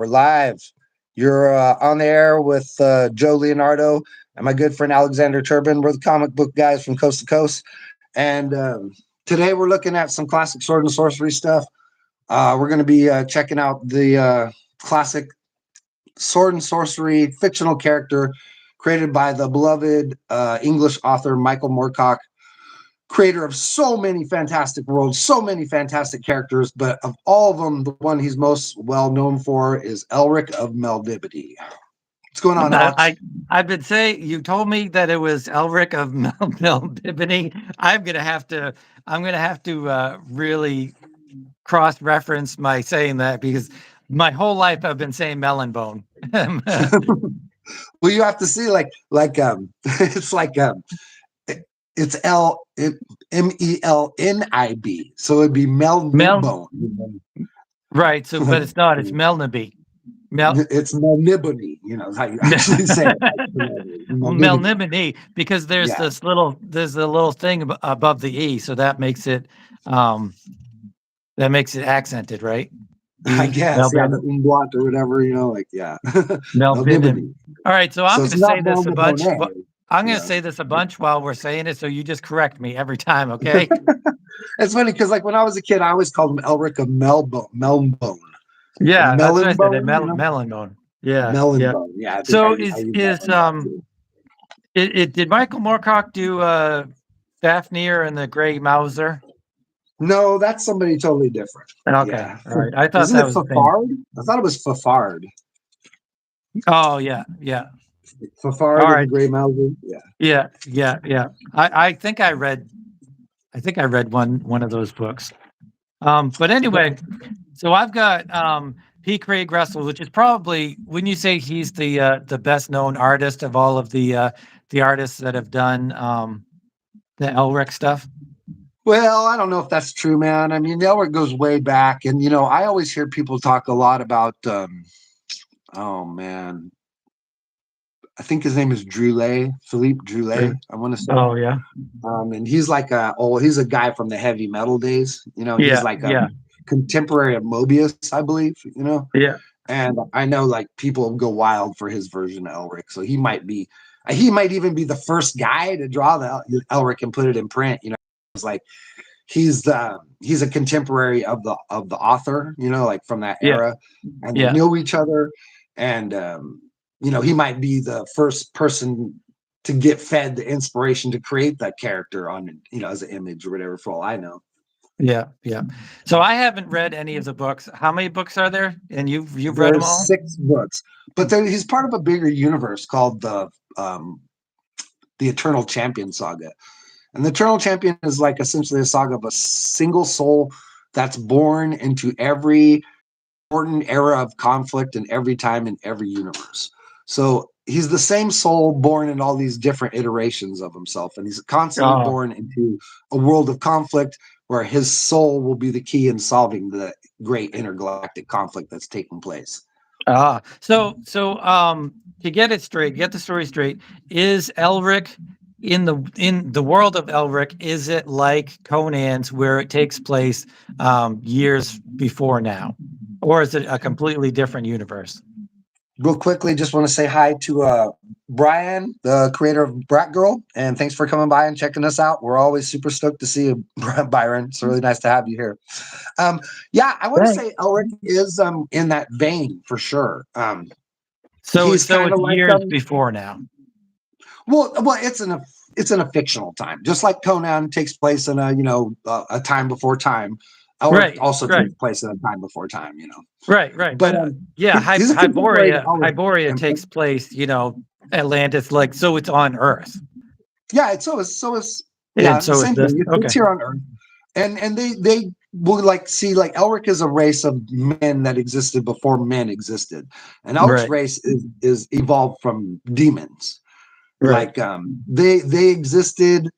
We're live. You're on the air with Joe Leonardo and my good friend Alexander Turbin. We're the comic book guys from coast to coast. And today we're looking at some classic sword and sorcery stuff. We're going to be checking out the classic sword and sorcery fictional character created by the beloved English author Michael Moorcock, creator of so many fantastic worlds, so many fantastic characters, but of all of them, the one he's most well known for is Elric of Melnibone. What's going on, Alex? I've been saying, you told me that it was Elric of melnebone. I'm gonna have to really cross-reference my saying that, because my whole life I've been saying melonbone. Well, you have to see it's like it's Melnib, so it'd be Mel, melnibone. right? So, but it's not. It's melnebe. Mel It's melnibone, is how you actually say it. Melnibone. melnebone, because Yeah, there's a little thing above the e, so um that makes it accented, right? I B guess. Yeah, the melbib umlaut or whatever, yeah. melbibin. Melnibone. All right, so I'm So going it's to not say this a bunch. melnibone. I'm going to Yeah. say this a bunch while we're saying it, so you just correct me every time, okay? It's funny because like when I was a kid, I always called him Elric of Melnbone or Yeah, that's what I said. Melonbone, Melonbone. Yeah, yeah. Melonbone. Yeah, I think So I use that is one a lot too. did Michael Moorcock do Fafnir and the Grey Mouser? No, that's somebody totally different. Okay, Yeah. all right. I thought Isn't that it was the same. Fafard? I thought it was Fafard. Oh yeah, yeah. All Fafard and the right. Grey Mouser. Yeah. Yeah, yeah, yeah. I think I read one of those books. But anyway, so I've got P. Craig Russell, which is probably, when you say he's the best known artist of all of the artists that have done the Elric stuff. Well, I don't know if that's true, man. I mean, the Elric goes way back, and I always hear people talk a lot about. Oh man, I think his name is Droulet, Philippe Droulet. I want to say. Oh yeah, And he's like he's a guy from the heavy metal days. He's yeah, like a yeah, contemporary of Mobius, I believe. yeah, And I know like people go wild for his version of Elric. So he might even be the first guy to draw the Elric and put it in print. It's like he's a contemporary of the author. Like from that yeah, era, and they yeah, know each other. And he might be the first person to get fed the inspiration to create that character on, as an image or whatever, for all I know. yeah, yeah. So I haven't read any of the books. How many books are there? And you've read them There's all? 6 books, but he's part of a bigger universe called the Eternal Champion saga. And the Eternal Champion is like essentially a saga of a single soul that's born into every important era of conflict in every time in every universe. So he's the same soul born in all these different iterations of himself, and he's constantly Oh, born into a world of conflict where his soul will be the key in solving the great intergalactic conflict that's taking place. so to get it straight, get the story straight, is Elric in the world of Elric, is it like Conan's, where it takes place years before now, or is it a completely different universe? Real quickly, just want to say hi to Brian, the creator of Brat Girl, and thanks for coming by and checking us out. We're always super stoked to see you, Byron. It's really nice to have you here. Yeah, I want to Thanks. say Elric is in that vein for sure. So He's so kind of it's like years before now. well, it's in a fictional time, just like Conan takes place in a time before time. Elric Right, also right, takes place in a time before time. right, right. But But yeah, he's a contemporary to Elric. Hyboria takes place, Atlantis, like, so it's on Earth, Yeah, it's so is and yeah, the so is same this. thing. It's Okay, here on Earth, and they will like see like Elric is a race of men that existed before men existed, and Elric's right, race is evolved from demons. right. Like they existed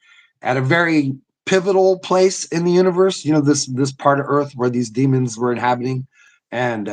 at a very pivotal place in the universe. This part of Earth where these demons were inhabiting, and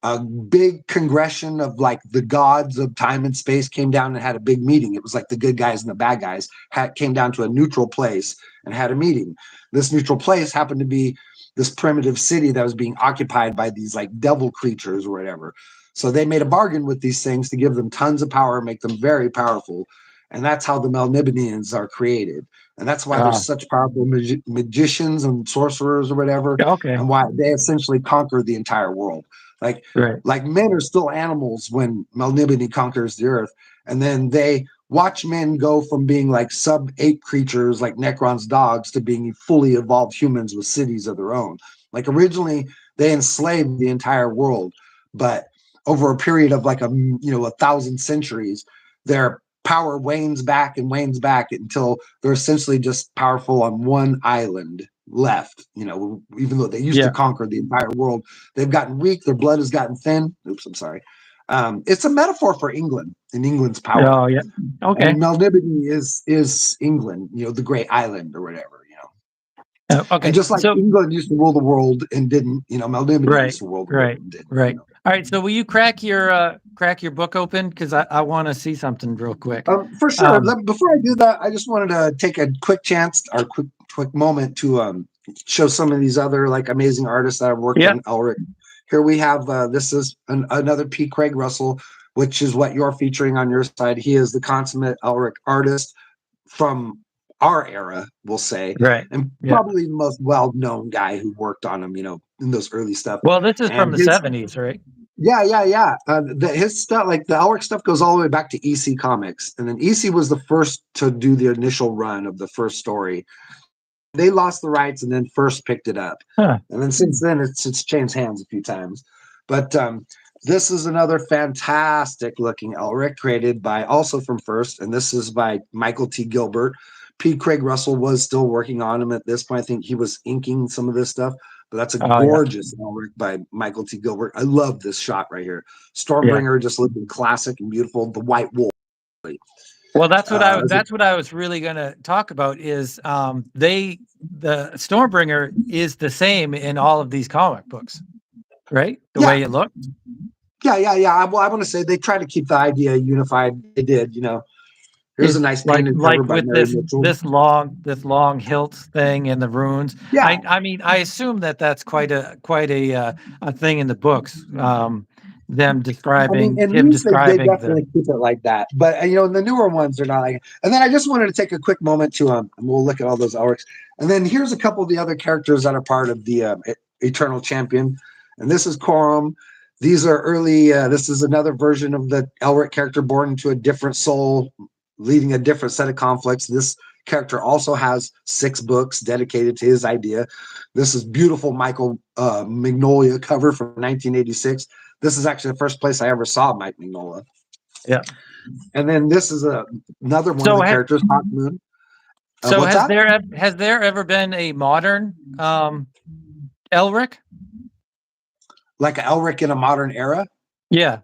a big congression of like the gods of time and space came down and had a big meeting. It was like the good guys and the bad guys came down to a neutral place and had a meeting. This neutral place happened to be this primitive city that was being occupied by these like devil creatures or whatever. So they made a bargain with these things to give them tons of power, make them very powerful. And that's how the melnebonians are created. And that's why they're such powerful magicians and sorcerers or whatever, Okay. and why they essentially conquered the entire world. Like, Right. like men are still animals when Melnibone conquers the earth, and then they watch men go from being like sub-ape creatures like Necron's dogs to being fully evolved humans with cities of their own. Like originally they enslaved the entire world, but over a period of like 1,000 centuries, their power wanes back until they're essentially just powerful on one island left. Even though they used to conquer the entire world, they've gotten weak, their blood has gotten thin. Oops, I'm sorry. It's a metaphor for England and England's power. Oh, yeah. Okay. And Melnibone is England, the great island or whatever. Okay. And just like England used to rule the world and didn't, Melnibone used to rule the world and didn't. Right. All right. So will you crack your book open? Because I want to see something real quick. For sure. Before I do that, I just wanted to take a quick chance or quick moment to show some of these other like amazing artists that I've worked on Elric. Here we have this is another P. Craig Russell, which is what you're featuring on your side. He is the consummate Elric artist from our era, we'll say, right? And probably the most well-known guy who worked on him, in those early stuff. Well, this is from the 70s, right? Yeah. His stuff, like the Elric stuff, goes all the way back to EC Comics, and then EC was the first to do the initial run of the first story. They lost the rights, and then First picked it up, and then since then it's changed hands a few times. But this is another fantastic looking Elric created by also from First, and this is by Michael T. Gilbert. P. Craig Russell was still working on him at this point. I think he was inking some of this stuff, but that's a gorgeous Elric by Michael T. Gilbert. I love this shot right here. Stormbringer just looking classic and beautiful. The White Wolf. Well, that's what I was really going to talk about. Is the Stormbringer is the same in all of these comic books, right? The way it looked. Yeah. Well, I want to say they try to keep the idea unified. They did, Here's a nice painted cover by Mary Mitchell. This long hilt thing and the runes. Yeah, I mean, I assume that's quite a thing in the books. Them describing they definitely keep it like that. But in the newer ones, they're not like. And then I just wanted to take a quick moment to and we'll look at all those Elrics. And then here's a couple of the other characters that are part of the Eternal Champion. And this is Corum. These are early. This is another version of the Elric character born into a different soul, leading a different set of conflicts. This character also has 6 books dedicated to his idea. This is beautiful Michael Mignola cover from 1986. This is actually the first place I ever saw Mike Mignola. Yeah. And then this is another one of the characters, Hawk Moon. So has there ever been a modern Elric? Like an Elric in a modern era? Yeah.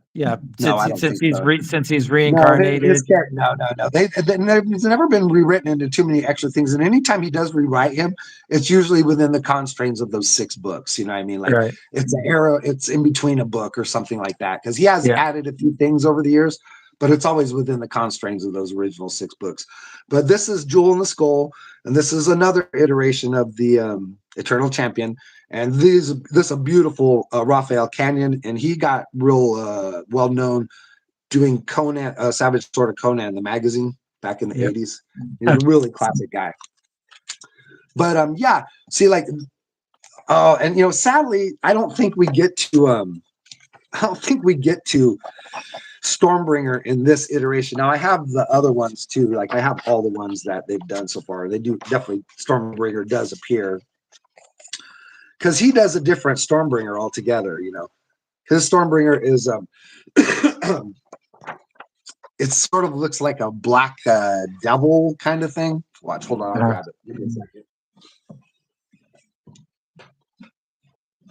Since he's reincarnated. No. He's never been rewritten into too many extra things. And anytime he does rewrite him, it's usually within the constraints of those 6 books. You know what I mean? Like it's an era, it's in between a book or something like that. Because he has added a few things over the years, but it's always within the constraints of those original 6 books. But this is Jewel in the Skull, and this is another iteration of the Eternal Champion. And this is a beautiful Raphael Canyon, and he got real well known doing Conan, Savage Sword of Conan, the magazine back in the 80s. He's a really classic guy. But see, like, and sadly, I don't think we get to Stormbringer in this iteration. Now I have the other ones too. Like I have all the ones that they've done so far. They do definitely. Stormbringer does appear. Because he does a different Stormbringer altogether, His Stormbringer is it sort of looks like a black devil kind of thing. Watch, hold on, I'll grab it. Give me a second.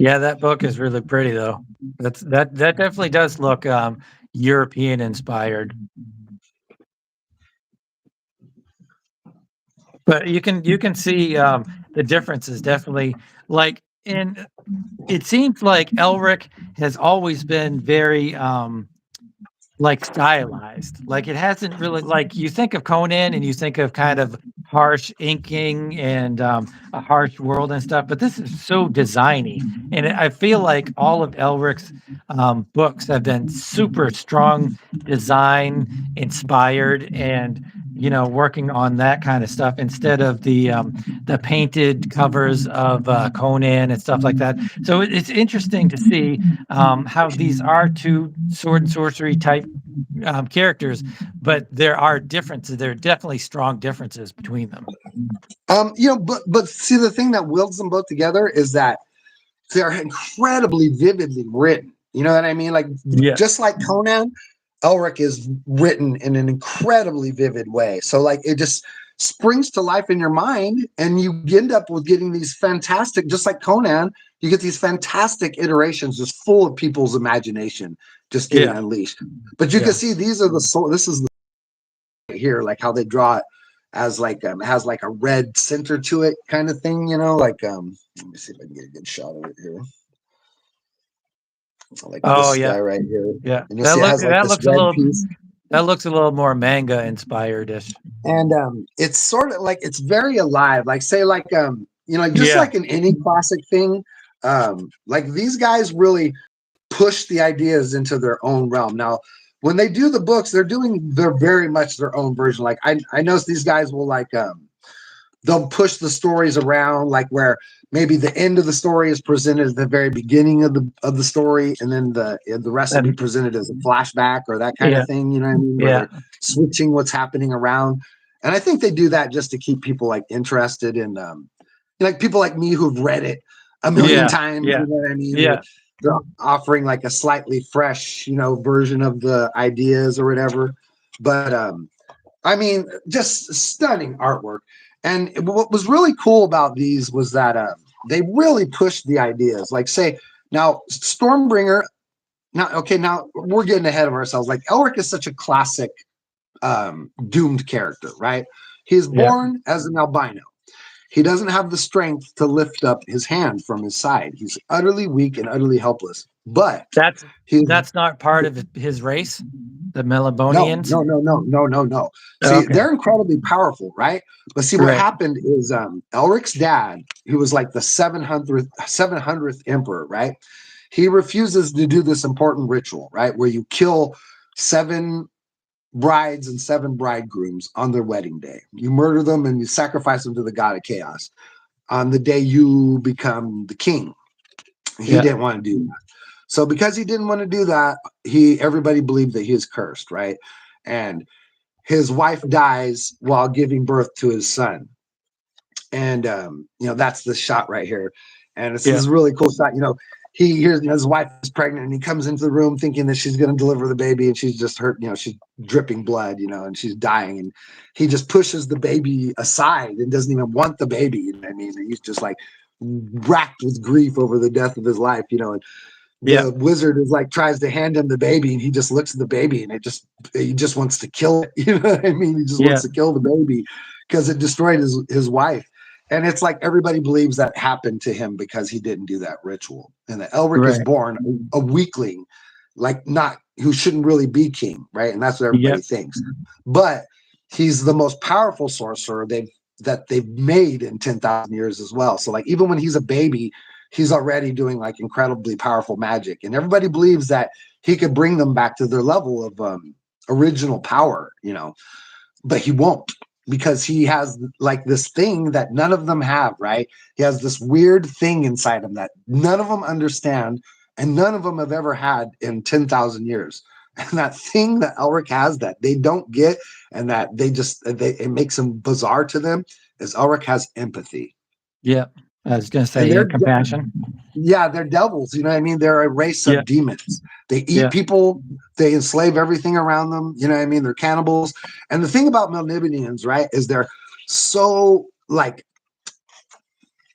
Yeah, that book is really pretty though. That definitely does look European inspired. But you can see the differences definitely. Like and it seems like Elric has always been very like stylized. Like it hasn't really like you think of Conan and you think of kind of harsh inking and a harsh world and stuff, but this is so designy. And I feel like all of Elric's books have been super strong design inspired and working on that kind of stuff instead of the painted covers of Conan and stuff like that. So it's interesting to see how these are two sword and sorcery type characters, but there are differences. There are definitely strong differences between them. But see, the thing that wields them both together is that they're incredibly vividly written. You know what I mean? Like Yeah. just like Conan, Elric is written in an incredibly vivid way. So like it just springs to life in your mind, and you end up with getting these fantastic, just like Conan, you get these fantastic iterations just full of people's imagination just getting unleashed. But you can see these are this is the right here, like how they draw it as like has like a red center to it kind of thing, like let me see if I can get a good shot of it here. Like Oh this yeah. guy right here. Yeah. And you'll see it has like this red piece. That looks a little more manga inspired-ish. And it's sort of like it's very alive. Like say like just like in any classic thing, like these guys really push the ideas into their own realm. Now, when they do the books, they're very much their own version. Like I notice these guys will like they'll push the stories around, like where maybe the end of the story is presented at the very beginning of the story, and then the rest will be presented as a flashback or that kind of thing. You know what I mean? Where they're switching what's happening around. And I think they do that just to keep people like interested in like people like me who've read it a million times. You know what I mean? Yeah. They're offering like a slightly fresh, version of the ideas or whatever. But I mean, just stunning artwork. And what was really cool about these was that they really pushed the ideas. Like, say, now Stormbringer. Now we're getting ahead of ourselves. Like, Elric is such a classic doomed character, right? He is born as an albino. He doesn't have the strength to lift up his hand from his side. He's utterly weak and utterly helpless. But that's not part of his race, the Melnebonians. No. See, they're incredibly powerful, right? But see, what happened is Elric's dad, who was like the 700th emperor, right? He refuses to do this important ritual, right, where you kill 7 brides and 7 bridegrooms on their wedding day. You murder them and you sacrifice them to the god of chaos on the day you become the king. He didn't want to do that. So because he didn't want to do that, everybody believed that he is cursed, right? And his wife dies while giving birth to his son. And that's the shot right here. And it's this really cool shot. He hears his wife is pregnant, and he comes into the room thinking that she's going to deliver the baby, and she's just hurt. She's dripping blood, and she's dying, and he just pushes the baby aside and doesn't even want the baby. You know what I mean? And he's just like racked with grief over the death of his life. And the wizard is like tries to hand him the baby, and he just looks at the baby, and he just wants to kill it. You know what I mean? He just wants to kill the baby because it destroyed his wife. And it's like everybody believes that happened to him because he didn't do that ritual. And that Elric is born a weakling, like not who shouldn't really be king, right? And that's what everybody thinks. But he's the most powerful sorcerer they've made in 10,000 years as well. So like even when he's a baby, he's already doing like incredibly powerful magic. And everybody believes that he could bring them back to their level of original power, but he won't. Because he has like this thing that none of them have, right? He has this weird thing inside him that none of them understand and none of them have ever had in 10,000 years. And that thing that Elric has that they don't get and that it makes them bizarre to them is Elric has empathy. Yeah. I was going to say compassion. Yeah, they're devils. You know what I mean? They're a race of demons. They eat people. They enslave everything around them. You know what I mean? They're cannibals. And the thing about melnebonians, right, is they're so like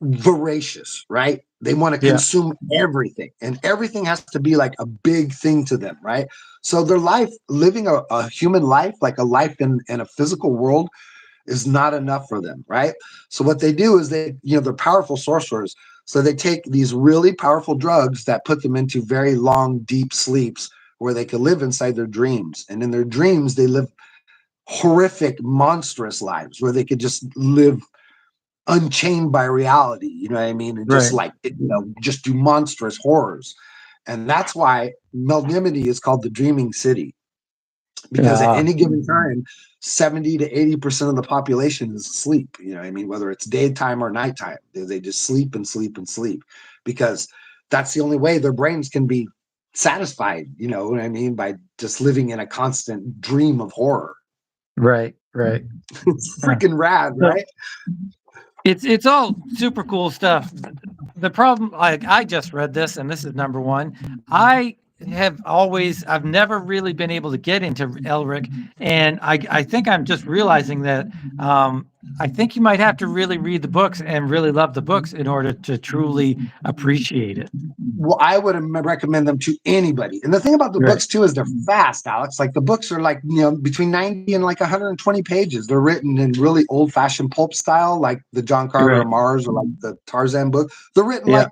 voracious, right? They want to consume everything, and everything has to be like a big thing to them, right? So their life, living a human life, like a life in a physical world, is not enough for them, right? So what they do is they're powerful sorcerers. So they take these really powerful drugs that put them into very long, deep sleeps where they could live inside their dreams. And in their dreams, they live horrific, monstrous lives where they could just live unchained by reality. You know what I mean? And just Right. like, just do monstrous horrors. And that's why Melnimity is called the Dreaming City, because at Yeah. any given time, 70 to 80% of the population is asleep. You know what I mean? Whether it's daytime or nighttime, they just sleep and sleep and sleep, because that's the only way their brains can be satisfied. You know what I mean? By just living in a constant dream of horror. Right. Right. It's Uh, freaking rad, so right? it's all super cool stuff. The problem, like I just read this, and this is number one. I've never really been able to get into Elric, and I think I'm just realizing that I think you might have to really read the books and really love the books in order to truly appreciate it. Well, I would recommend them to anybody. And the thing about the Right. books too is they're fast, Alex. Like the books are like, between 90 and like 120 pages. They're written in really old fashioned pulp style, like the John Carter of Right. Mars or like the Tarzan book. They're written Yeah. like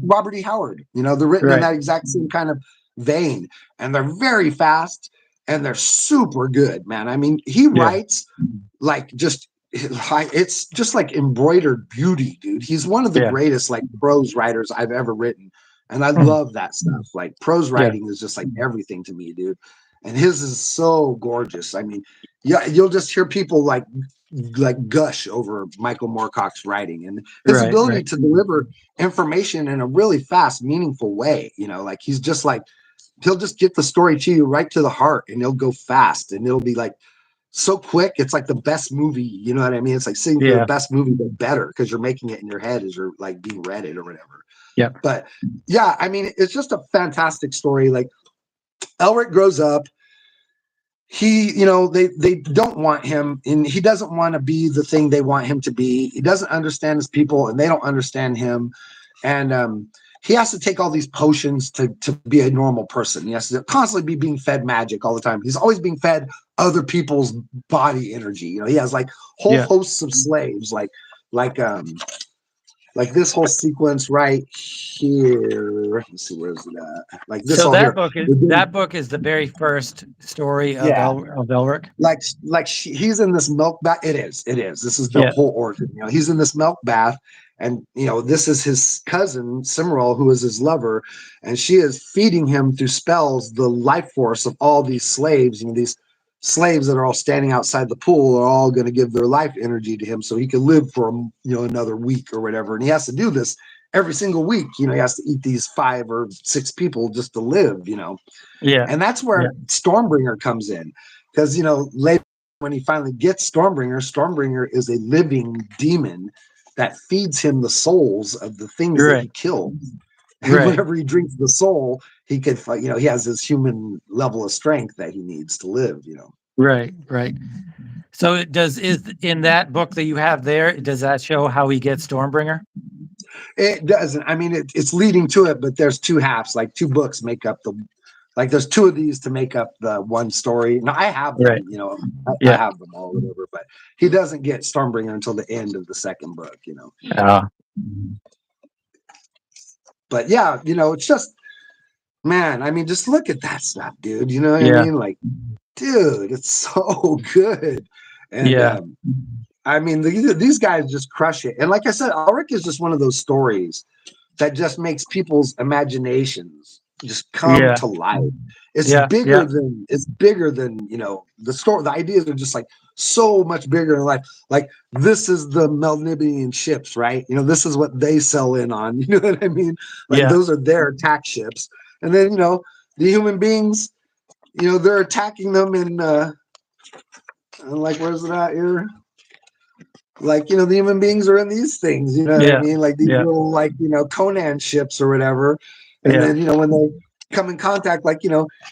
Robert E. Howard. They're written in Right. that exact same kind of vein. And they're very fast and they're super good, man. I mean, he Yeah. writes like it's just like embroidered beauty, dude. He's one of the Yeah. greatest like prose writers I've ever written. And I Mm. love that stuff. Like prose Yeah. writing is just like everything to me, dude. And his is so gorgeous. I mean, yeah, you'll just hear people like gush over Michael Moorcock's writing and his Right. ability Right. to deliver information in a really fast, meaningful way. Like he's just like he'll just get the story to you right to the heart, and he'll go fast, and it'll be like so quick. It's like the best movie. You know what I mean? It's like sitting through the Yeah. best movie, but better because you're making it in your head as you're like being read it or whatever. Yeah. But yeah, I mean, it's just a fantastic story. Like Elric grows up. They don't want him, and he doesn't want to be the thing they want him to be. He doesn't understand his people, and they don't understand him. And he has to take all these potions to be a normal person. He has to constantly be being fed magic all the time. He's always being fed other people's body energy. He has like whole Yeah. hosts of slaves, like this whole sequence right here. Let's see, where's it at? Like this So all here. that book is the very first story of Yeah, of Elric. he's in this milk bath. It is. This is the Yeah. whole origin. He's in this milk bath, and this is his cousin Simrel, who is his lover, and she is feeding him through spells the life force of all these slaves. These slaves that are all standing outside the pool are all going to give their life energy to him, so he can live for another week or whatever. And he has to do this every single week. He has to eat these 5 or 6 people just to live. Yeah. And that's where Stormbringer comes in, because later when he finally gets Stormbringer is a living demon that feeds him the souls of the things that he killed. And Right. whenever he drinks the soul, he could, he has this human level of strength that he needs to live. Right. Right. So is in that book that you have there, does that show how he gets Stormbringer? It doesn't. I mean, it's leading to it, but there's 2 halves, like 2 books make up the. Like there's 2 of these to make up the one story. Now I have them, Right. I have them all, whatever. But he doesn't get Stormbringer until the end of the second book. But yeah, it's just, man. I mean, just look at that stuff, dude. You know what I mean? Like, dude, it's so good. And I mean, these guys just crush it. And like I said, Elric is just one of those stories that just makes people's imaginations just come to life. It's bigger than the story. The ideas are just like so much bigger than life. Like this is the Melnibonean ships, right? This is what they sell in on. You know what I mean? Like those are their attack ships. And then the human beings, they're attacking them in like where's it at here? Like the human beings are in these things, you know what I mean? Like these little like Conan ships or whatever. And then when they come in contact, like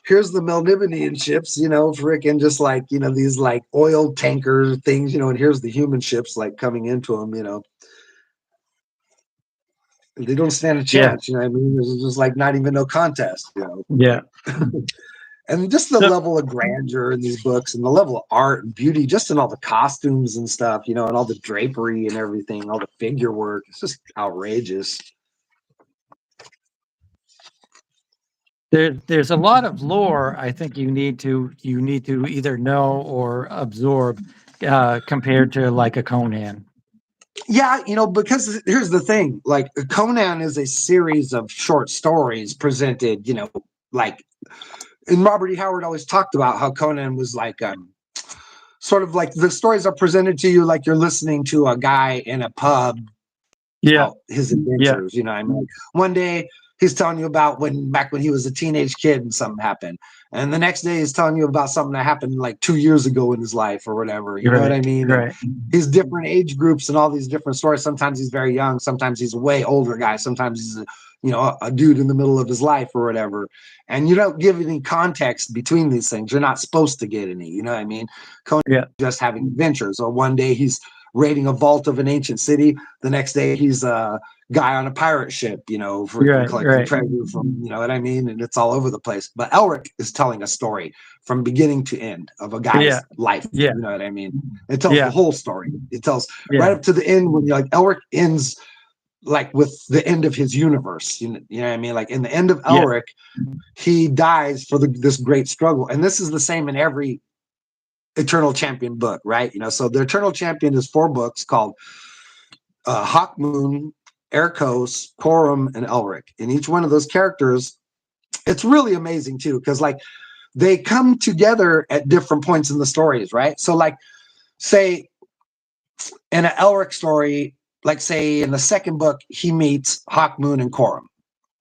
here's the Melnibonean ships, freaking just like these like oil tanker things, and here's the human ships like coming into them, they don't stand a chance, you know what I mean? There's just like not even no contest, Yeah. And just the level of grandeur in these books and the level of art and beauty, just in all the costumes and stuff, and all the drapery and everything, all the figure work. It's just outrageous. there's a lot of lore I think you need to either know or absorb compared to like a Conan. Yeah, because here's the thing, like Conan is a series of short stories presented, like, and Robert E. Howard always talked about how Conan was like sort of like the stories are presented to you like you're listening to a guy in a pub Yeah, about his yeah, adventures. I mean, like one day he's telling you about back when he was a teenage kid and something happened, and the next day he's telling you about something that happened like 2 years ago in his life or whatever. You know what right, I mean? And right. he's different age groups and all these different stories. Sometimes he's very young, sometimes he's a way older guy, sometimes he's a dude in the middle of his life or whatever. And you don't give any context between these things. You're not supposed to get any. You know what I mean? Conan Yeah, just having adventures. Or one day he's raiding a vault of an ancient city. The next day he's a guy on a pirate ship, freaking right, collecting right. treasure from, you know what I mean? And it's all over the place. But Elric is telling a story from beginning to end of a Yeah, guy's life. yeah, You know what I mean? It tells the yeah, whole story. It tells right yeah, up to the end when you're like, Elric ends like with the end of his universe. You know what I mean? Like in the end of yeah, Elric, he dies for this great struggle. And this is the same in every Eternal Champion book, right? So the Eternal Champion is 4 books called Hawk Moon, Erkos, Corum, and Elric. And each one of those characters, it's really amazing too, because like they come together at different points in the stories, right? So like say in an Elric story, like say in the second book, he meets Hawk Moon and Corum,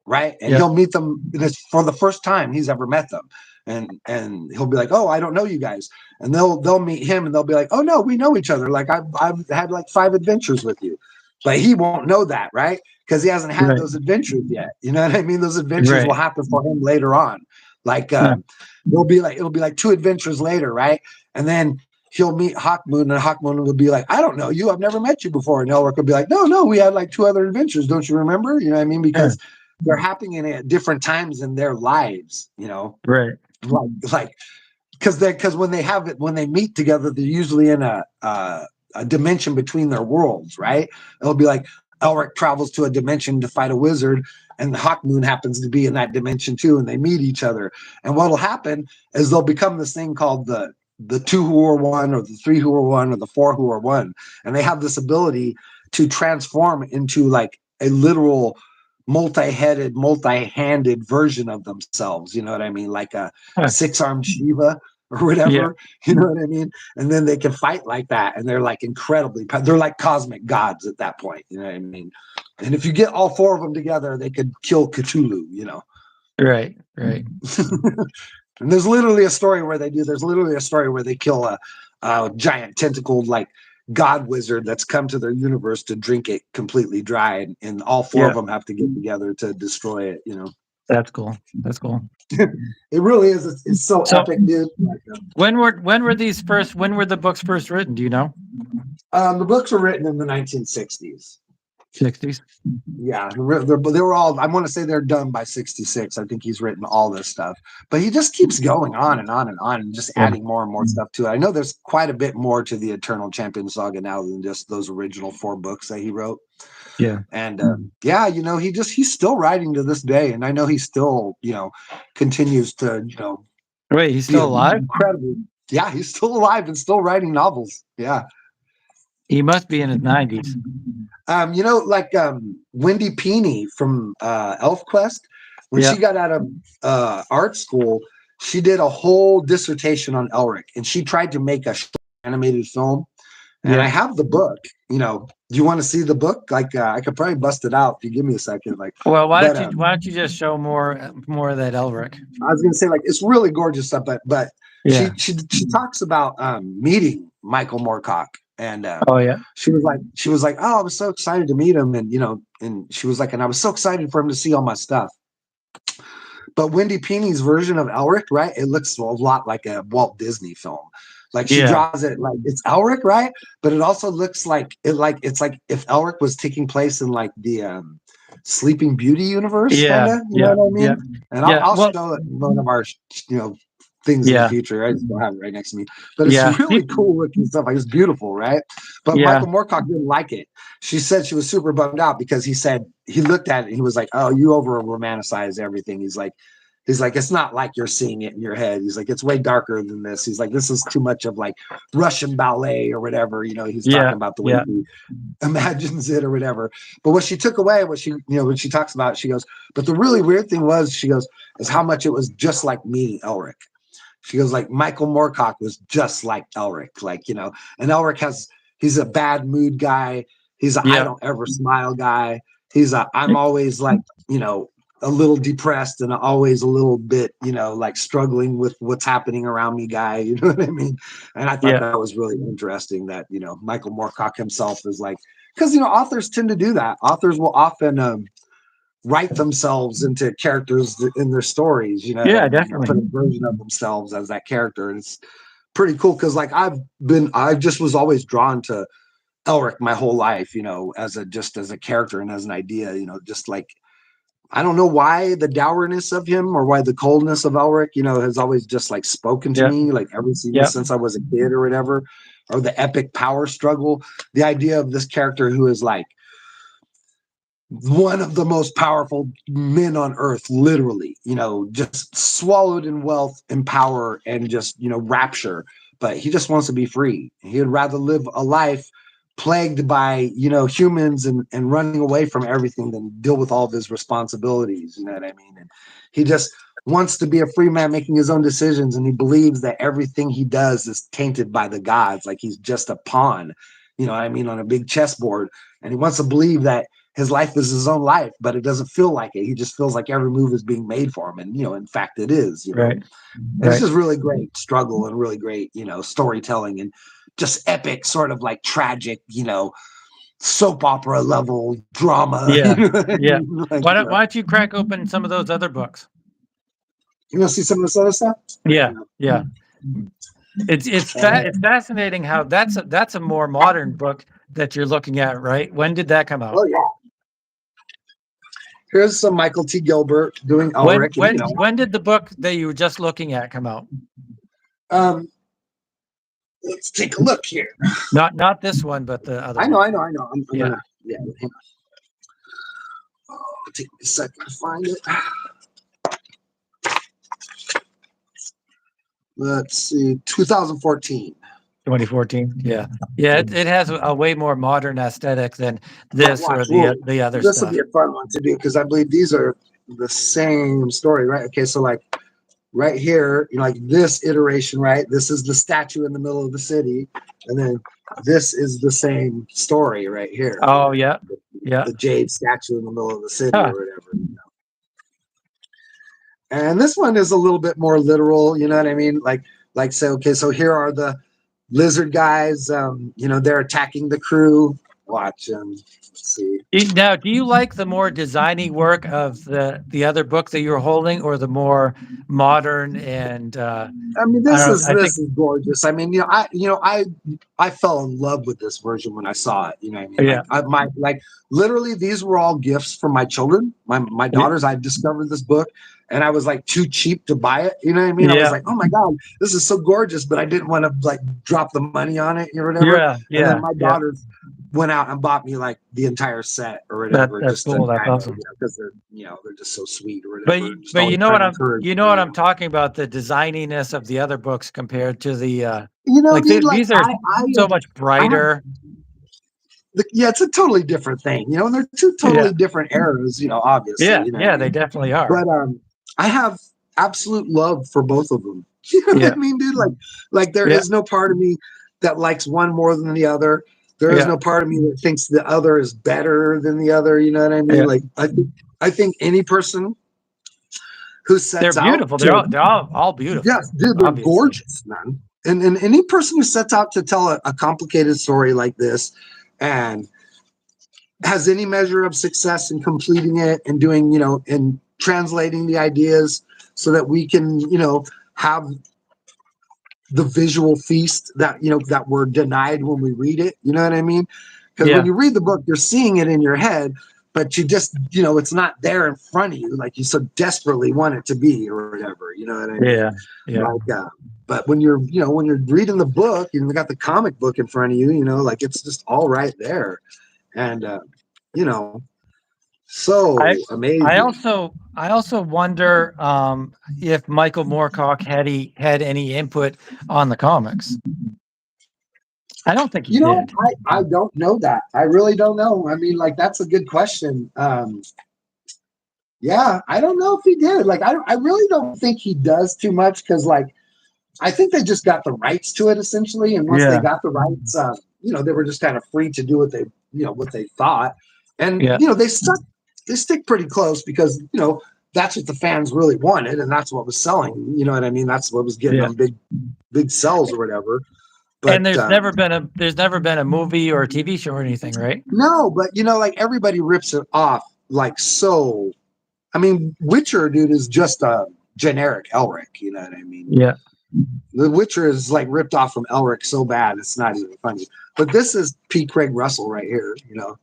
right? And yeah, he'll meet them for the first time he's ever met them. And he'll be like, "Oh, I don't know you guys." And they'll meet him and they'll be like, "Oh no, we know each other. Like I've had like 5 adventures with you." But he won't know that, right? Because he hasn't had right, those adventures yet. You know what I mean? Those adventures will right. happen for him later on. Like Huh, it'll be like 2 adventures later, right? And then he'll meet Hawkmoon, and Hawkmoon will be like, "I don't know you. I've never met you before." And Elric will be like, "No, no, we had like 2 other adventures. Don't you remember?" You know what I mean? huh, Because they're happening at different times in their lives. right. Like because when they meet together, they're usually in a dimension between their worlds, right? It'll be like Elric travels to a dimension to fight a wizard, and the Hawkmoon happens to be in that dimension too, and they meet each other. And what'll happen is they'll become this thing called the 2 who are one, or the 3 who are one, or the 4 who are one, and they have this ability to transform into like a literal multi-headed, multi-handed version of themselves. You know what I mean? Like a Huh, 6-armed Shiva or yeah, whatever. You know what I mean? And then they can fight like that, and they're like they're like cosmic gods at that point. You know what I mean? And if you get all 4 of them together, they could kill Cthulhu. right, right. And there's literally a story where they do. There's literally a story where they kill a giant tentacled like god wizard that's come to their universe to drink it completely dry, and all 4 of Yeah, them have to get together to destroy it. that's cool. That's cool. It really is. It's so So epic, dude. Like, when were the books first written? Do you know? the books were written in the 1960s. 60s. Yeah, they were all. I want to say they're done by 66. I think he's written all this stuff, but he just keeps going on and on and on, and just Yeah, adding more and more stuff to it. I know there's quite a bit more to the Eternal Champion saga now than just those original 4 books that he wrote. yeah. And yeah, he's still writing to this day, and I know he still continues to Wait, he's be still alive? incredible. Yeah, he's still alive and still writing novels. Yeah. He must be in his 90s. Like Wendy Peeney from ElfQuest, when Yeah, she got out of art school, she did a whole dissertation on Elric, and she tried to make a animated film. And I yeah. have the book. Do you want to see the book? Like, I could probably bust it out if you give me a second. Like, Well, but why don't you just show more of that Elric? I was gonna say, like, it's really gorgeous stuff. But Yeah. she talks about meeting Michael Moorcock, and Oh yeah. she was like, "Oh, I was so excited to meet him," and she was like, "And I was so excited for him to see all my stuff." But Wendy Peeney's version of Elric, right? It looks a lot like a Walt Disney film. Like she Yeah. draws it like it's Elric, right? But it also looks like it's like if Elric was taking place in like the Sleeping Beauty universe, kind Yeah. of. You know Yeah. what I Yeah. mean? And I'll, Yeah. I'll Well, show it in one of our things in the yeah. future. I just don't have it right next to me, but it's Yeah. really cool looking stuff. Like it's beautiful, right? But Yeah. Michael Moorcock didn't like it. She said she was super bummed out because he said he looked at it and he was like, "Oh, you over romanticize everything." He's like, He's like, it's not like you're seeing it in your head. He's like, it's way darker than this. He's like, this is too much of like Russian ballet or whatever. You know, he's Yeah. talking about the way Yeah. he imagines it or whatever. But what she took away, what she, you know, when she talks about it, she goes, but the really weird thing was, she goes, is how much it was just like me, Elric. She goes, like Michael Moorcock was just like Elric, like, you know, and Elric he's a bad mood guy. He's a I Yeah. don't ever smile guy. He's a I'm always like, you know, a little depressed and always a little bit, you know, like struggling with what's happening around me guy. You know what I mean? And I thought Yeah. that was really interesting that, you know, Michael Moorcock himself is like, because, you know, authors tend to do that. Authors will often write themselves into characters in their stories, you know what I Yeah. mean? Or Definitely. put a version of themselves as that character. And it's pretty cool because like I just was always drawn to Elric my whole life, you know, just as a character and as an idea, you know, just like I don't know why the dourness of him or why the coldness of Elric, you know, has always just like spoken to Yeah. me, like ever Yeah. since I was a kid or whatever, or the epic power struggle. The idea of this character who is like one of the most powerful men on earth, literally, you know, just swallowed in wealth and power and just, you know, rapture. But he just wants to be free. He would rather live a life plagued by, you know, humans and running away from everything than deal with all of his responsibilities. You know what I mean? And he just wants to be a free man making his own decisions. And he believes that everything he does is tainted by the gods. Like he's just a pawn, you know what I mean, on a big chessboard. And he wants to believe that his life is his own life, but it doesn't feel like it. He just feels like every move is being made for him. And, you know, in fact, it is, you know, Right. and it's Right. just really great struggle and really great, you know, storytelling and just epic, sort of like tragic, you know, soap opera level drama. Yeah. You know what I Yeah. mean? Like, Why don't you crack open some of those other books? you want to see some of this other stuff? Yeah. Yeah. And, It's fascinating how that's a more modern book that you're looking at, right? When did that come out? oh, yeah. Here's some Michael T. Gilbert doing Elric. And, you know, When did the book that you were just looking at come out? um, let's take a look here. Not this one, but the other one. I know. I'm Yeah. gonna, yeah, hang on. Oh, take me a second to find it. Let's see, 2014. 2014. Yeah. Yeah. It has a way more modern aesthetic than this or Watch, well, the other this will be stuff. a fun one to do because I believe these are the same story, right? Okay, so like right here, you know, like this iteration, right? This is the statue in the middle of the city, and then this is the same story right here. Oh yeah. Yeah. The jade statue in the middle of the city Huh. or whatever. You know? And this one is a little bit more literal, you know what I mean? Like say, okay, so here are the lizard guys. You know, they're attacking the crew. Watch let's see. Now, do you like the more designy work of the other book that you're holding, or the more modern and I mean, I don't know? I think this is gorgeous. I mean, I fell in love with this version when I saw it. You know what I mean? yeah. Like literally these were all gifts from my children, my daughters. I discovered this book and I was like too cheap to buy it. You know what I mean? I was Yeah. like, oh my God, this is so gorgeous, but I didn't want to like drop the money on it or whatever. Yeah. And then Yeah. my Yeah. daughters went out and bought me like the entire set or whatever, That's just to cool. That's kind of, awesome. you know, because they're just so sweet or But whatever. Just but always trying to encourage you know me, what you I'm know? talking about, the designiness of the other books compared to the You know, like dude, like these are so much I have brighter. yeah, it's a totally different thing, you know, and they're two Yeah. totally different eras, you know, obviously, Yeah. you know what I Yeah. They mean? definitely are. But I have absolute love for both of them. You know what Yeah. I mean, dude? Like there Yeah. is no part of me that likes one more than the other. There is Yeah. no part of me that thinks the other is better than the other, you know what I mean? Yeah. Like I think any person who They're sets out beautiful. to They're all beautiful, yes, dude, they're obviously. gorgeous, man. And any person who sets out to tell a complicated story like this and has any measure of success in completing it and doing, you know, and translating the ideas so that we can, you know, have the visual feast that, you know, that we're denied when we read it. You know what I mean? Because when Yeah. you read the book, you're seeing it in your head, but you just, you know, it's not there in front of you like you so desperately want it to be or whatever. You know what I mean? Yeah. Yeah. Like, but when you're, you know, when you're reading the book, you got the comic book in front of you, you know, like it's just all right there. And, you know, I So amazing. I also wonder if Michael Moorcock had any input on the comics. I don't think he You know, did. I don't know that. I really don't know. I mean, like that's a good question. Yeah, I don't know if he did. Like, I really don't think he does too much because, like, I think they just got the rights to it essentially, and once they Yeah, got the rights, they were just kind of free to do what they thought, and yeah, they stick pretty close because that's what the fans really wanted, and that's what was selling. You know what I mean? That's what was getting yeah. them big sells or whatever. And But there's never been a movie or a TV show or anything, right? no, but like everybody rips it off like so. I mean, Witcher, dude, is just a generic Elric. You know what I mean? Yeah, The Witcher is like ripped off from Elric so bad it's not even funny. But this is P. Craig Russell right here.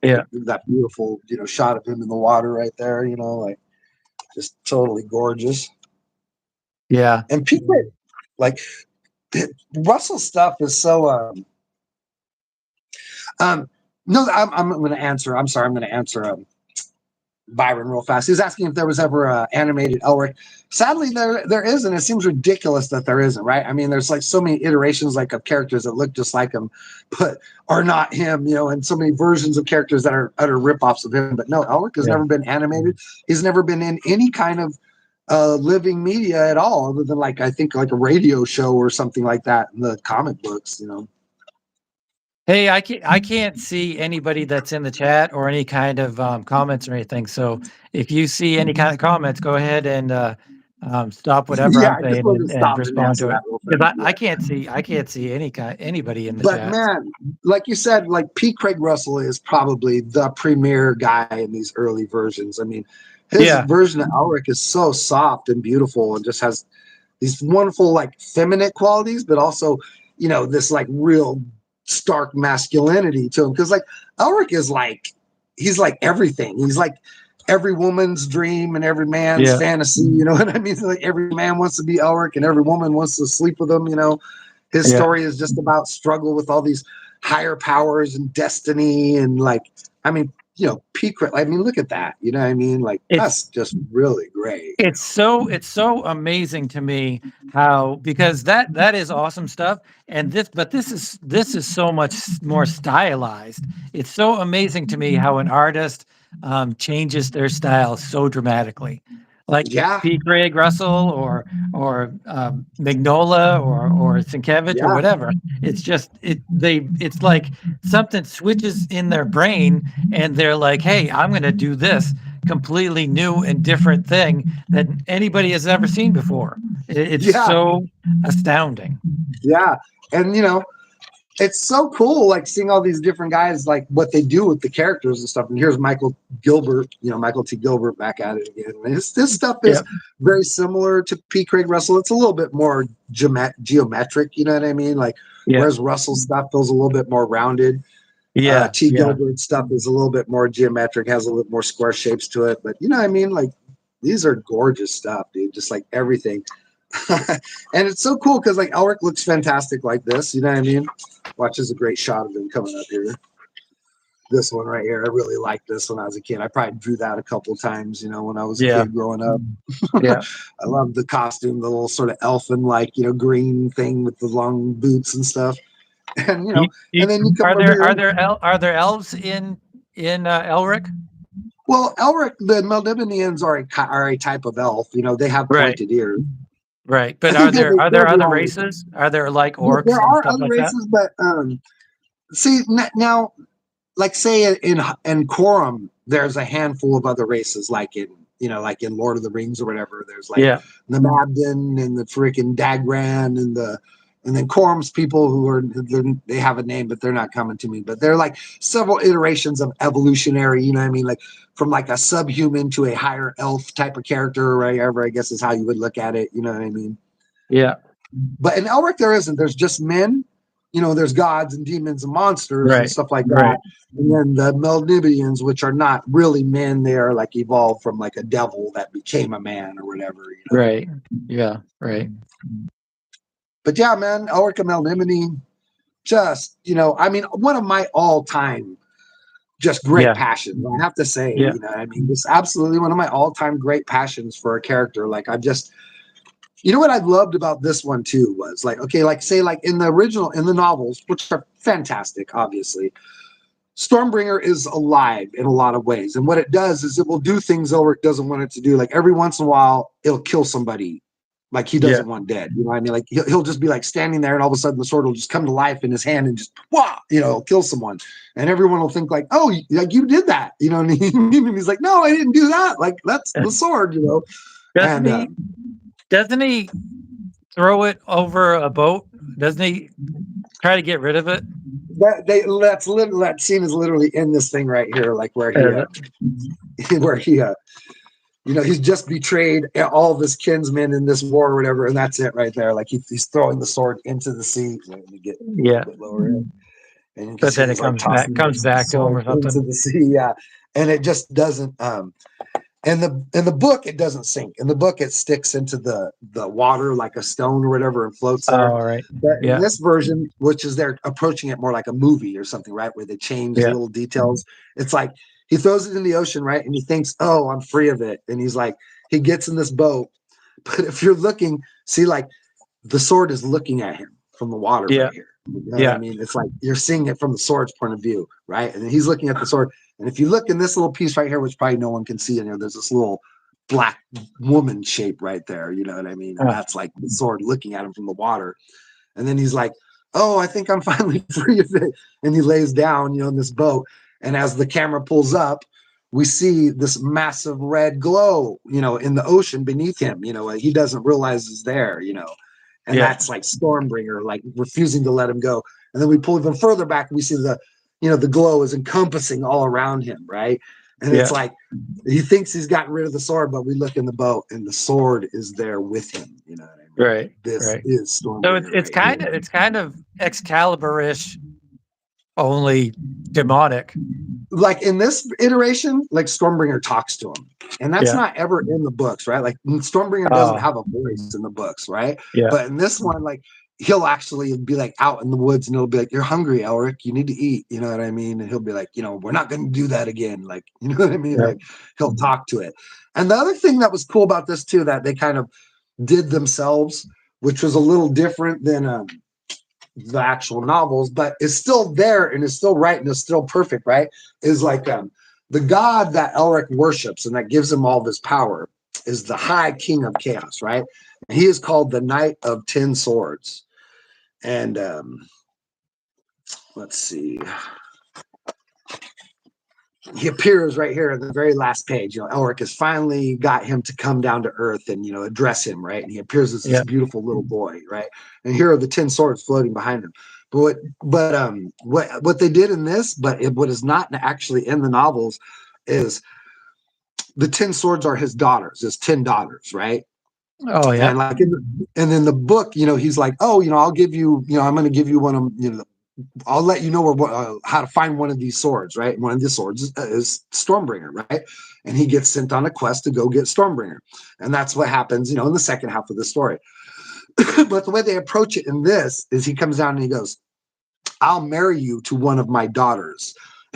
yeah, Like that beautiful shot of him in the water right there. Like just totally gorgeous. yeah. And P. Craig, like Russell stuff is so. Um no, I'm going to answer. I'm sorry. I'm going to answer. Byron real fast. He was asking if there was ever animated Elric. Sadly, there isn't. It seems ridiculous that there isn't, right? I mean, there's like so many iterations like of characters that look just like him, but are not him, and so many versions of characters that are utter ripoffs of him. But no, Elric has Yeah. never been animated. He's never been in any kind of living media at all, other than like I think like a radio show or something like that in the comic books. Hey, I can't see anybody that's in the chat or any kind of comments or anything. So if you see any kind of comments, go ahead and stop whatever Yeah, I'm I just saying wanted to and stop and respond answer to it that real because fast. Yeah. I can't see anybody in the But chat. man, like you said, like P. Craig Russell is probably the premier guy in these early versions. I mean, his Yeah, version of Elric is so soft and beautiful and just has these wonderful, like feminine qualities, but also, this like real stark masculinity to him. Cause like Elric is like, he's like everything. He's like every woman's dream and every man's yeah, fantasy. You know what I mean? Like every man wants to be Elric and every woman wants to sleep with him. His yeah. story is just about struggle with all these higher powers and destiny and like, I mean, Pete. I mean, look at that. You know what I mean? Like It's that's just really great. it's so amazing to me how because that is awesome stuff and this is so much more stylized. It's so amazing to me how an artist changes their style so dramatically, like Yeah, P. Craig Russell or Mignola or Sienkiewicz or yeah, whatever. It's just it's like something switches in their brain and they're like, hey, I'm going to do this completely new and different thing that anybody has ever seen before. It's yeah, so astounding. yeah. And it's so cool, like seeing all these different guys, like what they do with the characters and stuff. And here's Michael Gilbert, Michael T. Gilbert back at it again. And this stuff is Yep. very similar to P. Craig Russell. It's a little bit more geometric, you know what I mean? Like, Yeah. whereas Russell's stuff feels a little bit more rounded. Yeah. T. Yeah. Gilbert stuff is a little bit more geometric, has a little bit more square shapes to it. But you know what I mean? Like, these are gorgeous stuff, dude. Just like everything. And it's so cool because like Elric looks fantastic like this. You know what I mean? Watch, there's a great shot of him coming up here. This one right here, I really liked this when I was a kid. I probably drew that a couple of times, when I was a Yeah. kid growing up. Yeah. I love the costume, the little sort of elfin like green thing with the long boots and stuff. And and then you come over here. Are there elves in Elric? Well, Elric, the Melnebonians are a type of elf. They have Right. pointed ears. Right. I But think they have are they there have other long. races? Are there like There orcs and are stuff other like that? races, but see now, like say in Quorum, there's a handful of other races, like in Lord of the Rings or whatever. There's like Yeah. the Mabden and the freaking Dagran and then Quorum's people who they have a name, but they're not coming to me. But they're like several iterations of evolutionary. You know what I mean? Like from like a subhuman to a higher elf type of character, or whatever. I guess is how you would look at it. You know what I mean? Yeah. But in Elric, there isn't. There's just men. There's gods and demons and monsters and Right. stuff like Right. that. And then the Melniboneans, which are not really men, they are like evolved from like a devil that became a man or whatever. Right. Yeah. Right. But yeah, man, Elric and Melnibone, just, I mean, one of my all time just great Yeah. passion. I have to say, Yeah. you know, I mean, it's absolutely one of my all-time great passions for a character. Like I've just, you know what I loved about this one too was like, okay, like say like in the original, in the novels, which are fantastic, obviously, Stormbringer is alive in a lot of ways. And what it does is it will do things Elric doesn't want it to do. Like every once in a while, it'll kill somebody like he Yeah. doesn't want dead. You know what I mean? Like he'll just be like standing there and all of a sudden the sword will just come to life in his hand and just, wah, you know, kill someone. And everyone will think like, oh, like you did that. You know what I mean? And he's like, no, I didn't do that. Like that's the sword, you know? Doesn't And he? Doesn't he throw it over a boat? Doesn't he try to get rid of it? that scene is literally in this thing right here, like where he, Uh, where he, you know, he's just betrayed all of his kinsmen in this war or whatever, and that's it right there. Like he's throwing the sword into the sea. Let me get a little yeah. bit lower in, and you can But see then it he's like comes tossing the back to him sword or into something. the sea. Yeah, and it just doesn't. In the book, it doesn't sink. In the book, it sticks into the water like a stone or whatever and floats Oh, there. all right. But in Yeah. this version, which is they're approaching it more like a movie or something, right? Where they change Yeah. little details. It's like he throws it in the ocean, right? And he thinks, oh, I'm free of it. And he's like, he gets in this boat. But if you're looking, see, like the sword is looking at him from the water Yeah. right here. You know what I Yeah. mean? It's like you're seeing it from the sword's point of view, right? And then he's looking at the sword. And if you look in this little piece right here, which probably no one can see in here, there's this little black woman shape right there. You know what I mean? And that's like the sword looking at him from the water. And then he's like, oh, I think I'm finally free of it. And he lays down, you know, in this boat. And as the camera pulls up, we see this massive red glow, you know, in the ocean beneath him, you know, he doesn't realize is there, you know, and Yeah. that's like Stormbringer, like refusing to let him go. And then we pull even further back, we see the, you know, the glow is encompassing all around him, right? And Yeah. it's like he thinks he's gotten rid of the sword, but we look in the boat and the sword is there with him. You know what I mean? Right. Like this Right. is So Stormbringer right here. it's kind of Excalibur-ish, only demonic. Like in this iteration, like Stormbringer talks to him, and that's Yeah. not ever in the books, right? Like Stormbringer doesn't Oh, have a voice in the books, right? yeah. But in this one, like he'll actually be like out in the woods, and he'll be like, "You're hungry, Elric. You need to eat." You know what I mean? And he'll be like, "You know, we're not going to do that again." Like, you know what I mean? Right. Like he'll talk to it. And the other thing that was cool about this too, that they kind of did themselves, which was a little different than the actual novels, but is still there and is still right and is still perfect, right? Is like the god that Elric worships and that gives him all this power is the High King of Chaos, right? He is called the Knight of Ten Swords. And let's see, he appears right here in the very last page. You know, Elric has finally got him to come down to earth and, you know, address him, right? And he appears as this Yeah. beautiful little boy, right? And here are the 10 swords floating behind him. What they did in this, what is not actually in the novels is the 10 swords are his daughters, his 10 daughters, right? Oh, yeah. And like and in the book, you know, he's like, oh, you know, I'll give you, you know, I'm going to give you one of, you know, I'll let you know how to find one of these swords, right? One of these swords is Stormbringer, right? And he gets sent on a quest to go get Stormbringer. And that's what happens, you know, in the second half of the story. But the way they approach it in this is he comes down and he goes, I'll marry you to one of my daughters.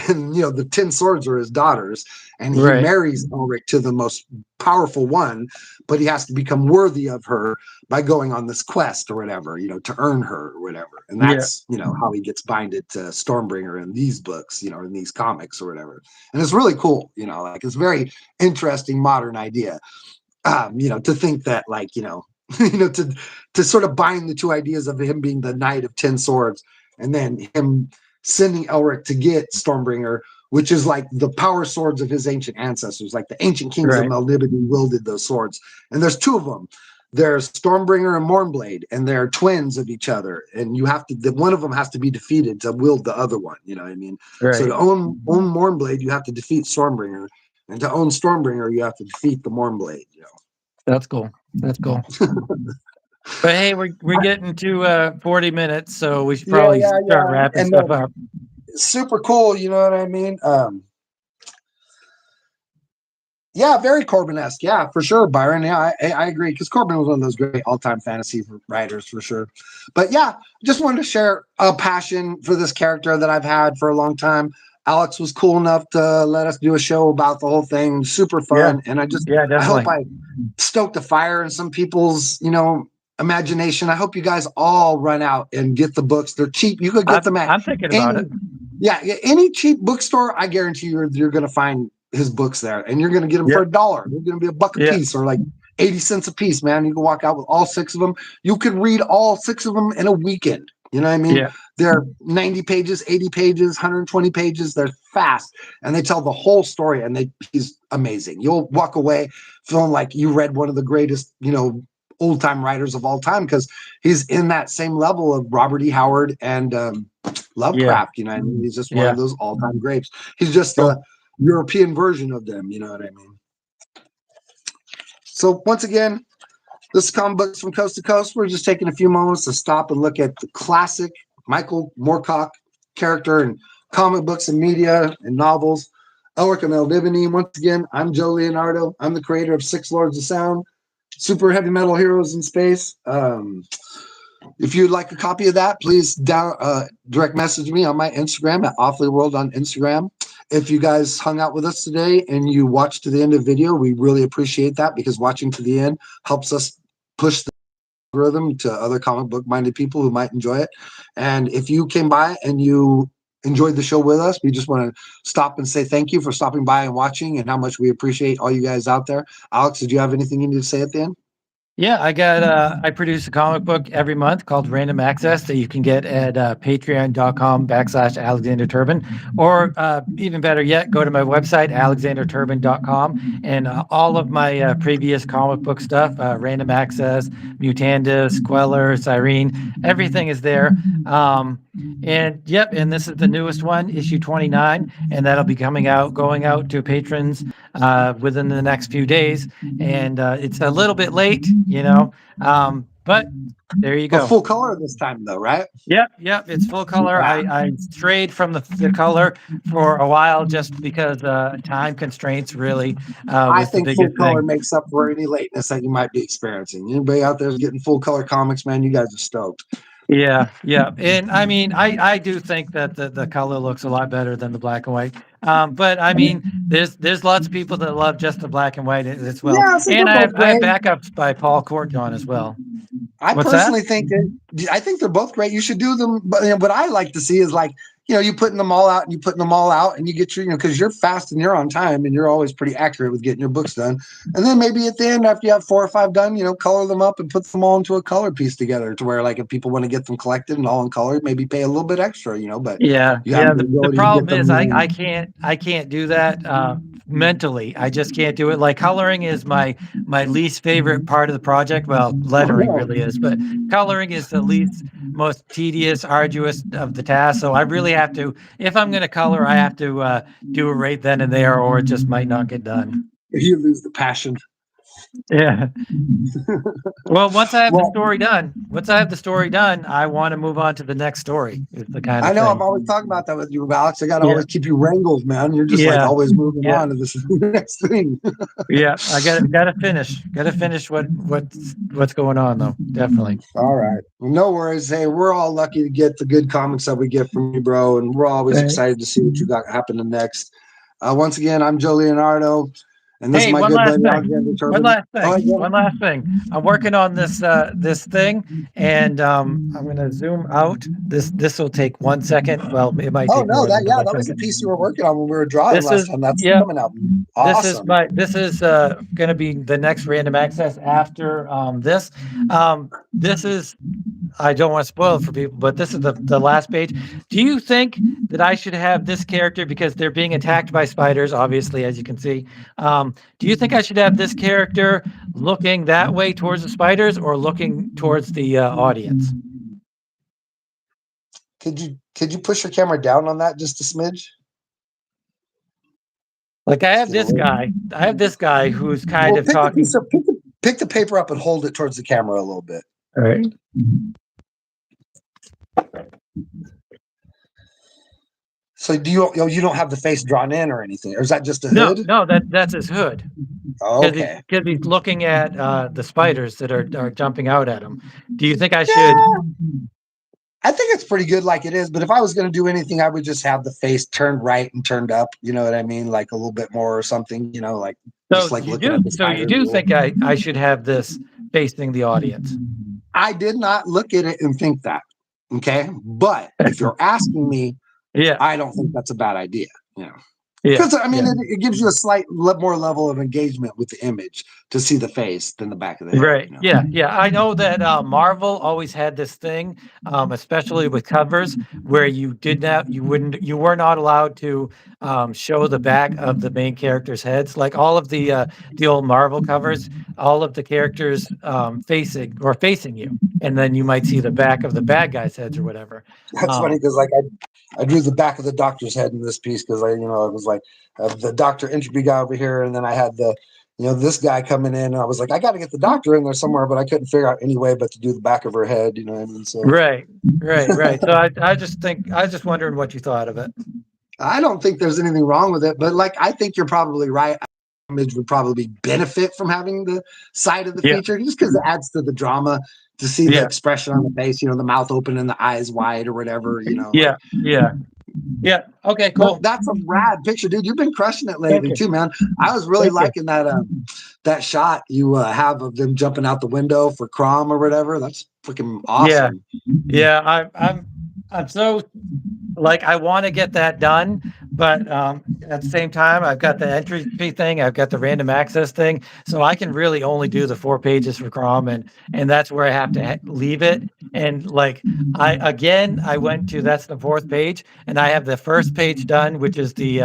And, you know, the 10 swords are his daughters. And he Right. marries Elric to the most powerful one, but he has to become worthy of her by going on this quest or whatever, you know, to earn her or whatever. And Yeah. that's, you know, how he gets binded to Stormbringer in these books, you know, in these comics or whatever. And it's really cool, you know, like it's a very interesting modern idea, you know, to think that like, you know, you know, to sort of bind the two ideas of him being the Knight of 10 Swords and then him sending Elric to get Stormbringer, which is like the power swords of his ancient ancestors, like the ancient kings of Right. melnebone wielded those swords. And there's two of them. There's Stormbringer and Mournblade, and they're twins of each other. And you have to, one of them has to be defeated to wield the other one. You know what I mean? So Right. to own Mournblade, you have to defeat Stormbringer, and to own Stormbringer, you have to defeat the Mournblade. You know. That's cool. That's cool. But hey, we're getting to 40 minutes, so we should Yeah, probably yeah, start yeah. wrapping And stuff up. super cool, you know what I mean? Yeah, very Corbin-esque. Yeah, for sure, Byron. Yeah, I agree because Corbin was one of those great all-time fantasy writers for sure. But yeah, just wanted to share a passion for this character that I've had for a long time. Alex was cool enough to let us do a show about the whole thing. Super Yeah. fun. And Yeah, I hope definitely. I stoked a fire in some people's, imagination. I hope you guys all run out and get the books. They're cheap. You could get them at I'm thinking about any, it. yeah, any cheap bookstore. I guarantee you're going to find his books there, and you're going to get them for Yeah. $1. They're going to be $1 a Yeah. piece, or like 80 cents a piece, man. You can walk out with all 6 of them. You could read all 6 of them in a weekend. You know what I mean? Yeah. They're 90 pages, 80 pages, 120 pages. They're fast, and they tell the whole story, and he's amazing. You'll walk away feeling like you read one of the greatest, old time writers of all time, because he's in that same level of Robert E. Howard and Yeah. Lovecraft. You know what I mean? He's just one of Yeah. those all time greats. He's just Cool. a European version of them. You know what I mean? So once again, this is Comic Books from Coast to Coast. We're just taking a few moments to stop and look at the classic Michael Moorcock character in comic books and media and novels. Elric and Eldivany. Once again, I'm Joe Leonardo. I'm the creator of Six Lords of Sound, Super Heavy Metal Heroes in Space. If you'd like a copy of that, please direct message me on my Instagram at Awfully World on Instagram. If you guys hung out with us today and you watched to the end of the video, we really appreciate that, because watching to the end helps us push the algorithm to other comic book minded people who might enjoy it. And if you came by and you enjoyed the show with us, we just want to stop and say thank you for stopping by and watching, and how much we appreciate all you guys out there. Alex, did you have anything you need to say at the end? Yeah, I produce a comic book every month called Random Access that you can get at patreon.com/Alexander Turbin, or even better yet, go to my website, alexanderturbin.com, and all of my previous comic book stuff, Random Access, Mutandis, Queller, Cyrene, everything is there. And yep, and this is the newest one, issue 29, and that'll be going out to patrons within the next few days. And it's a little bit late, but there you But go. full color this time, though, right? Yep, it's full color. Yeah. I strayed from the color for a while just because time constraints really I was the think full biggest color thing. makes up for any lateness that you might be experiencing. Anybody out there is getting full color comics, man, you guys are stoked. Yeah, and I mean, I do think that the color looks a lot better than the black and white. But I mean, there's lots of people that love just the black and white as well. Yeah, so And they're both I have great. backups by Paul Courtjohn as well. I What's that? personally think I think they're both great. You should do them, but what I like to see is, like, you putting them all out, and you putting them all out, and you get your, because you're fast and you're on time and you're always pretty accurate with getting your books done. And then maybe at the end, after you have 4 or 5 done, color them up and put them all into a color piece together, to where, like, if people want to get them collected and all in color, maybe pay a little bit extra, but Yeah, you have yeah. the The ability to get problem them. is I can't do that mentally. I just can't do it. Like coloring is my least favorite part of the project. Well, Oh lettering no. really is, but coloring is the least most tedious, arduous of the tasks. So I really have to, if I'm going to color, I have to do it right then and there, or it just might not get done. You lose the passion. Yeah. Well, Well, once I have the story done, I want to move on to the next story. Is the kind I of know I'm thing. always talking about that with you, Alex. I got to Yeah. always keep you wrangled, man. You're just like Yeah. always moving Yeah. on, and this is the next thing. Yeah, I gotta finish what's going on though. Definitely. All right. Well, no worries. Hey, we're all lucky to get the good comics that we get from you, bro. And we're always Thanks. excited to see what you got happening next. Once again, I'm Joe Leonardo, and this is Hey, my good buddy, Alexander Turbin. Oh, yeah. One last thing. I'm working on this thing, and I'm gonna zoom out. This will take 1 second. Well, it might Oh, take no, more than that one was the second. piece you were working on when we were drawing This last is time. That's yeah. coming out. Awesome. This is gonna be the next random access after this. This is I don't want to spoil it for people, but this is the last page. Do you think that I should have this character, because they're being attacked by spiders, obviously, as you can see? Do you think I should have this character looking that way towards the spiders, or looking towards the audience? Could you push your camera down on that just a smidge? Like Let's get a little. I have this guy who's kind Well, of talking. pick the paper up and hold it towards the camera a little bit. All right. So do you don't have the face drawn in or anything, or is that just a No, hood? no, that's his hood. Okay. Because he's looking at the spiders that are jumping out at him. Do you think I should? Yeah. I think it's pretty good like it is, but if I was going to do anything, I would just have the face turned right and turned up. You know what I mean? Like a little bit more or something. Like just like looking at the So you spider. do think I should have this facing the audience? I did not look at it and think that. Okay, but if you're asking me, Yeah, I don't think that's a bad idea. You know. yeah, Because I mean, yeah. it gives you a slight more level of engagement with the image to see the face than the back of the head. Right. Yeah. Yeah. I know that Marvel always had this thing, especially with covers, where you were not allowed to show the back of the main characters' heads. Like all of the old Marvel covers, all of the characters facing you, and then you might see the back of the bad guys' heads or whatever. That's funny because like I drew the back of the doctor's head in this piece because I was like the Doctor Entropy guy over here, and then I had the this guy coming in. And I was like, I got to get the doctor in there somewhere, but I couldn't figure out any way but to do the back of her head. You know what I mean? So Right. Right. Right. So I was just wondering what you thought of it. I don't think there's anything wrong with it, but like I think you're probably right. Image would probably benefit from having the side of the Yeah. feature just because it adds to the drama to see the Yeah. expression on the face, the mouth open and the eyes wide or whatever, like Yeah. Yeah. Yeah. Okay. but Cool. that's a rad picture, dude. You've been crushing it Thank lately you. too, man. I was really Thank you. liking that shot you have of them jumping out the window for Crom or whatever. That's freaking Yeah. awesome. Yeah. I'm so like I want to get that done, but at the same time, I've got the entry fee thing, I've got the random access thing, so I can really only do the 4 pages for Chrome, and that's where I have to leave it. And like I went to that's the fourth page, and I have the first page done, which is the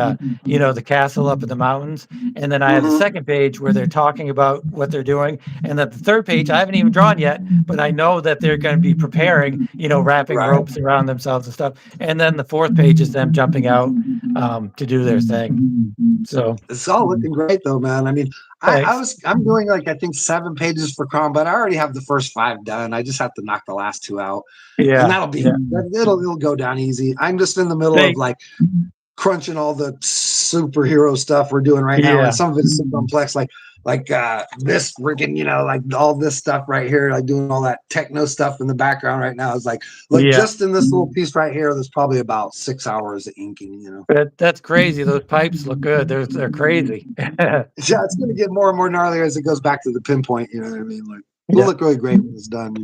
castle up in the mountains, and then I have the Mm-hmm. second page where they're talking about what they're doing, and then the third page I haven't even drawn yet, but I know that they're going to be preparing, wrapping Right. ropes around themselves and stuff. And then the fourth page is them jumping out to do their thing. So It's all looking great though, man. I mean, thanks. I'm doing like I think 7 pages for Crom, but I already have the first 5 done. I just have to knock the last 2 out. And Yeah. that'll be Yeah. it'll go down easy. I'm just in the middle of Thank. like crunching all the superhero stuff we're doing right now, and Yeah. some of it is so complex, like this freaking like all this stuff right here, like doing all that techno stuff in the background right now is like look Yeah. just in this little piece right here. There's probably about 6 hours of inking. That's crazy. Those pipes look good. They're crazy. Yeah, it's going to get more and more gnarly as it goes back to the pinpoint. You know what I mean? Like it'll Yeah. look really great when it's done.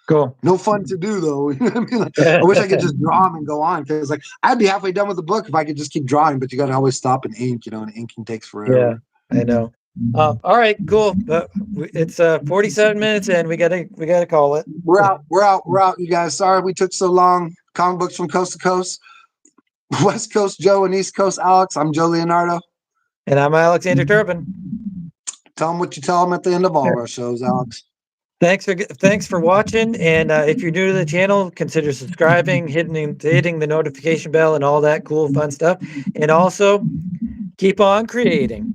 Cool. No fun to do though. You know what I mean? Like, I wish I could just draw them and go on because like I'd be halfway done with the book if I could just keep drawing. But you got to always stop and ink. And inking takes Yeah, forever. I know. All right, cool. But it's 47 minutes and we gotta call it. We're out. We're out. We're out. You guys. Sorry we took so long. Comic books from coast to coast. West Coast Joe and East Coast Alex. I'm Joe Leonardo. And I'm Alexander Turbin. Tell them what you tell them at the end of all of our shows, Alex. Thanks for watching, and if you're new to the channel, consider subscribing, hitting the notification bell, and all that cool fun stuff. And also, keep on creating.